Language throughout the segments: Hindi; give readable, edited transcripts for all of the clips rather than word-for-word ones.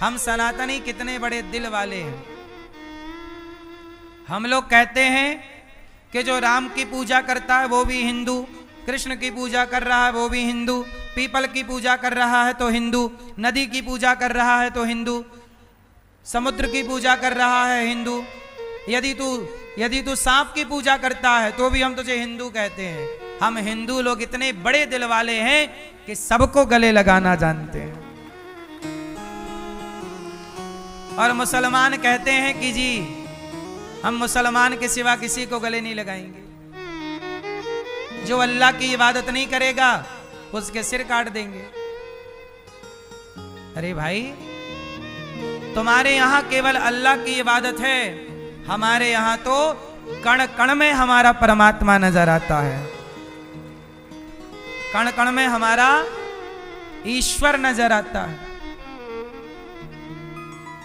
हम सनातनी कितने बड़े दिल वाले हैं। हम लोग कहते हैं कि जो राम की पूजा करता है वो भी हिंदू, कृष्ण की पूजा कर रहा है वो भी हिंदू, पीपल की पूजा कर रहा है तो हिंदू, नदी की पूजा कर रहा है तो हिंदू, समुद्र की पूजा कर रहा है हिंदू, यदि तू सांप की पूजा करता है तो भी हम तुझे हिंदू कहते हैं। हम हिंदू लोग इतने बड़े दिल वाले हैं कि सबको गले लगाना जानते हैं। और मुसलमान कहते हैं कि जी हम मुसलमान के सिवा किसी को गले नहीं लगाएंगे, जो अल्लाह की इबादत नहीं करेगा उसके सिर काट देंगे। अरे भाई, तुम्हारे यहां केवल अल्लाह की इबादत है, हमारे यहां तो कण कण में हमारा परमात्मा नजर आता है, कण कण में हमारा ईश्वर नजर आता है।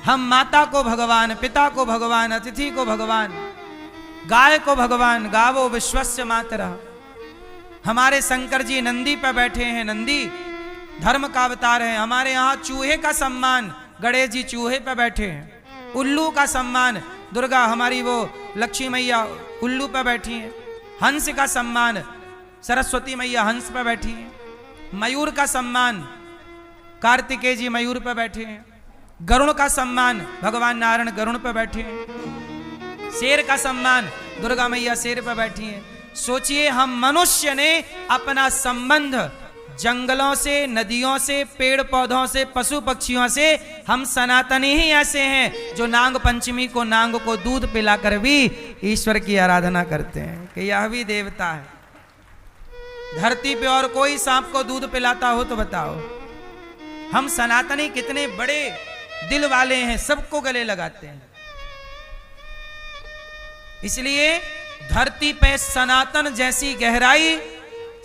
हम माता को भगवान, पिता को भगवान, अतिथि को भगवान, गाय को भगवान, गावो विश्वस्य मातरः। हमारे शंकर जी नंदी पर बैठे हैं, नंदी धर्म का अवतार है। हमारे यहाँ चूहे का सम्मान, गणेश जी चूहे पर बैठे हैं। उल्लू का सम्मान, दुर्गा हमारी वो लक्ष्मी मैया उल्लू पर बैठी हैं। हंस का सम्मान, सरस्वती मैया हंस पर बैठी हैं। मयूर का सम्मान, कार्तिकेय जी मयूर पर बैठे हैं। गरुड़ का सम्मान, भगवान नारायण गरुड़ पर बैठे हैं। शेर का सम्मान, दुर्गा मैया शेर पर बैठी हैं। सोचिए, हम मनुष्य ने अपना संबंध जंगलों से, नदियों से, पेड़ पौधों से, पशु पक्षियों से, हम सनातनी ही ऐसे हैं जो नाग पंचमी को नाग को दूध पिलाकर भी ईश्वर की आराधना करते हैं कि यह भी देवता है। धरती पे और कोई सांप को दूध पिलाता हो तो बताओ। हम सनातनी कितने बड़े दिल वाले हैं, सबको गले लगाते हैं। इसलिए धरती पे सनातन जैसी गहराई,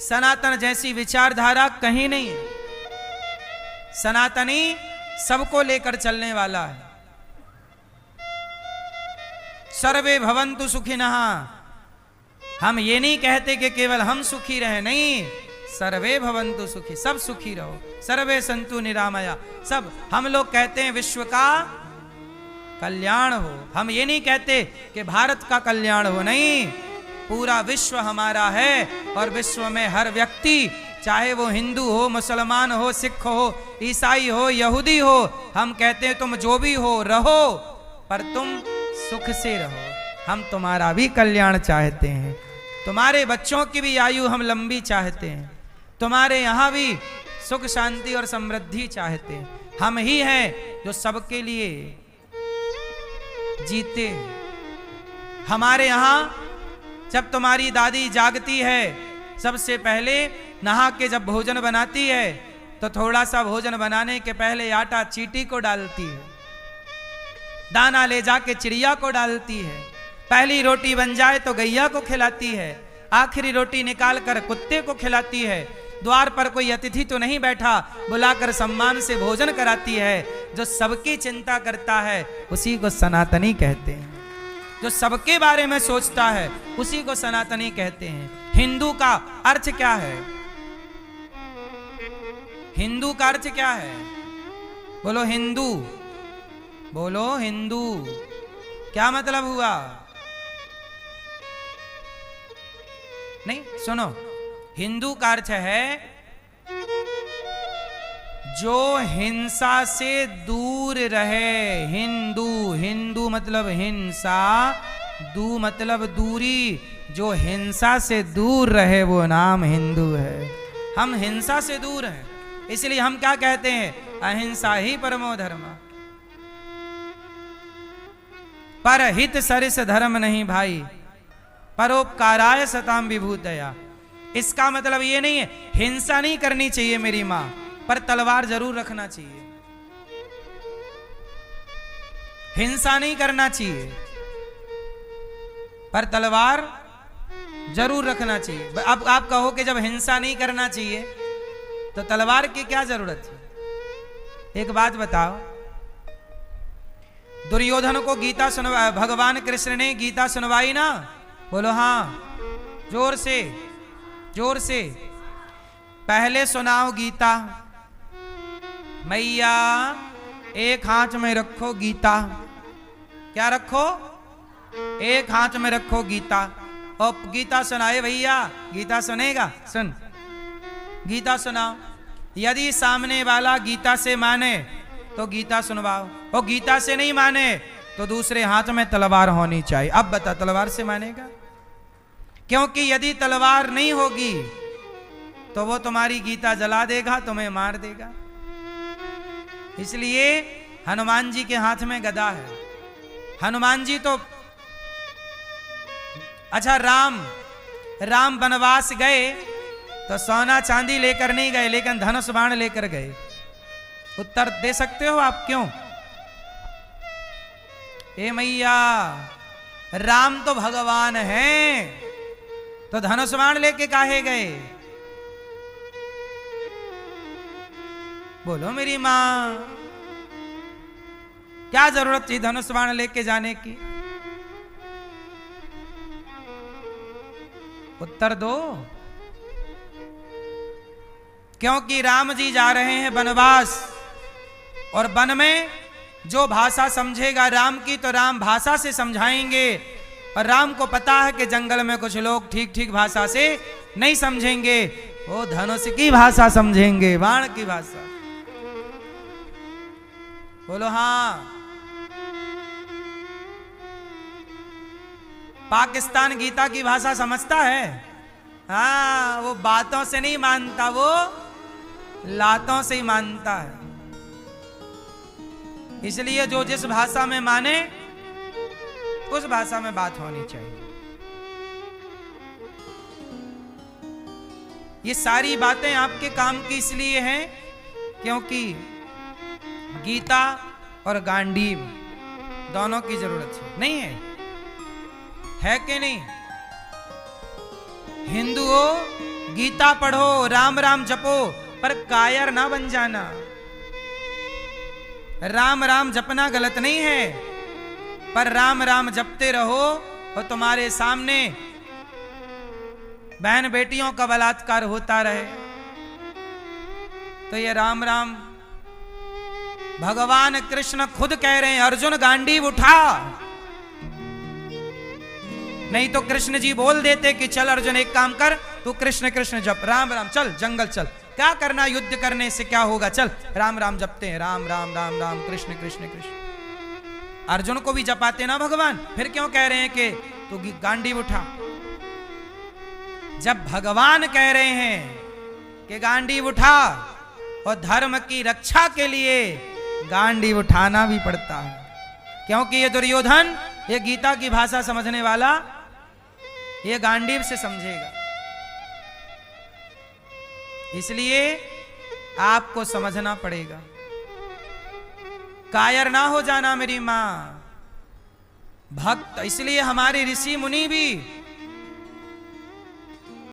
सनातन जैसी विचारधारा कहीं नहीं है। सनातनी सबको लेकर चलने वाला है। सर्वे भवन्तु सुखिनः। हम ये नहीं कहते कि केवल हम सुखी रहे, नहीं, सर्वे भवन्तु सुखी, सब सुखी रहो। सर्वे सन्तु निरामया, सब। हम लोग कहते हैं विश्व का कल्याण हो। हम ये नहीं कहते कि भारत का कल्याण हो, नहीं, पूरा विश्व हमारा है। और विश्व में हर व्यक्ति, चाहे वो हिंदू हो, मुसलमान हो, सिख हो, ईसाई हो, यहूदी हो, हम कहते हैं तुम जो भी हो रहो, पर तुम सुख से रहो। हम तुम्हारा भी कल्याण चाहते हैं, तुम्हारे बच्चों की भी आयु हम लंबी चाहते हैं, तुम्हारे यहाँ भी सुख शांति और समृद्धि चाहते हैं। हम ही हैं जो सबके लिए जीते। हमारे यहाँ जब तुम्हारी दादी जागती है, सबसे पहले नहा के जब भोजन बनाती है तो थोड़ा सा भोजन बनाने के पहले आटा चींटी को डालती है, दाना ले जाके चिड़िया को डालती है, पहली रोटी बन जाए तो गैया को खिलाती है, आखिरी रोटी निकाल कर कुत्ते को खिलाती है। द्वार पर कोई अतिथि तो नहीं बैठा, बुलाकर सम्मान से भोजन कराती है। जो सबकी चिंता करता है उसी को सनातनी कहते हैं। जो सबके बारे में सोचता है उसी को सनातनी कहते हैं। हिंदू का अर्थ क्या है? हिंदू का अर्थ क्या है? बोलो हिंदू, बोलो हिंदू। क्या मतलब हुआ? नहीं, सुनो, हिंदू का अर्थ है जो हिंसा से दूर रहे। हिंदू, हिंदू मतलब हिंसा, दू मतलब दूरी। जो हिंसा से दूर रहे वो नाम हिंदू है। हम हिंसा से दूर हैं, इसलिए हम क्या कहते हैं? अहिंसा ही परमो धर्म। परहित सरिस धर्म नहीं भाई, परोपकाराय सताम विभूतया। इसका मतलब ये नहीं है हिंसा नहीं करनी चाहिए मेरी मां, पर तलवार जरूर रखना चाहिए। हिंसा नहीं करना चाहिए, पर तलवार जरूर रखना चाहिए। अब आप कहो कि जब हिंसा नहीं करना चाहिए तो तलवार की क्या जरूरत है? एक बात बताओ, दुर्योधन को गीता सुनवा, भगवान कृष्ण ने गीता सुनवाई ना? बोलो हाँ, जोर से, जोर से। पहले सुनाओ गीता। मैया एक हाथ में रखो गीता। क्या रखो? एक हाथ में रखो गीता। और गीता सुनाए भैया, गीता सुनेगा? सुन, गीता सुनाओ। यदि सामने वाला गीता से माने तो गीता सुनवाओ, और गीता से नहीं माने तो दूसरे हाथ में तलवार होनी चाहिए। अब बता, तलवार से मानेगा? क्योंकि यदि तलवार नहीं होगी तो वो तुम्हारी गीता जला देगा, तुम्हें मार देगा। इसलिए हनुमान जी के हाथ में गदा है। हनुमान जी तो अच्छा, राम वनवास गए तो सोना चांदी लेकर नहीं गए, लेकिन धनुष बाण लेकर गए। उत्तर दे सकते हो आप क्यों? ए मैया, राम तो भगवान हैं, तो धनुष बाण लेके काहे गए? बोलो मेरी मां, क्या जरूरत थी धनुष बाण लेके जाने की? उत्तर दो। क्योंकि राम जी जा रहे हैं वनवास, और वन में जो भाषा समझेगा राम की तो राम भाषा से समझाएंगे, और राम को पता है कि जंगल में कुछ लोग ठीक ठीक भाषा से नहीं समझेंगे, वो धनुष की भाषा समझेंगे, बाण की भाषा। बोलो हाँ। पाकिस्तान गीता की भाषा समझता है? हाँ, वो बातों से नहीं मानता, वो लातों से ही मानता है। इसलिए जो जिस भाषा में माने उस भाषा में बात होनी चाहिए। ये सारी बातें आपके काम की इसलिए हैं क्योंकि गीता और गांडीव दोनों की जरूरत है, नहीं है कि नहीं? हिंदू हो, गीता पढ़ो, राम राम जपो, पर कायर ना बन जाना। राम राम जपना गलत नहीं है, पर राम राम जपते रहो और तुम्हारे सामने बहन बेटियों का बलात्कार होता रहे तो ये राम राम। भगवान कृष्ण खुद कह रहे हैं, अर्जुन गांडीव उठा। नहीं तो कृष्ण जी बोल देते कि चल अर्जुन एक काम कर, तू कृष्ण कृष्ण जप, राम राम, चल जंगल चल, क्या करना, युद्ध करने से क्या होगा, चल राम राम जपते हैं, राम राम राम राम कृष्ण कृष्ण कृष्ण। अर्जुन को भी जपाते ना भगवान, फिर क्यों कह रहे हैं कि तू गांडीव उठा? जब भगवान कह रहे हैं कि गांडीव उठा, और धर्म की रक्षा के लिए गांडीव उठाना भी पड़ता है, क्योंकि ये दुर्योधन, ये गीता की भाषा समझने वाला, ये गांडीव से समझेगा। इसलिए आपको समझना पड़ेगा, कायर ना हो जाना मेरी मां। भक्त, इसलिए हमारे ऋषि मुनि भी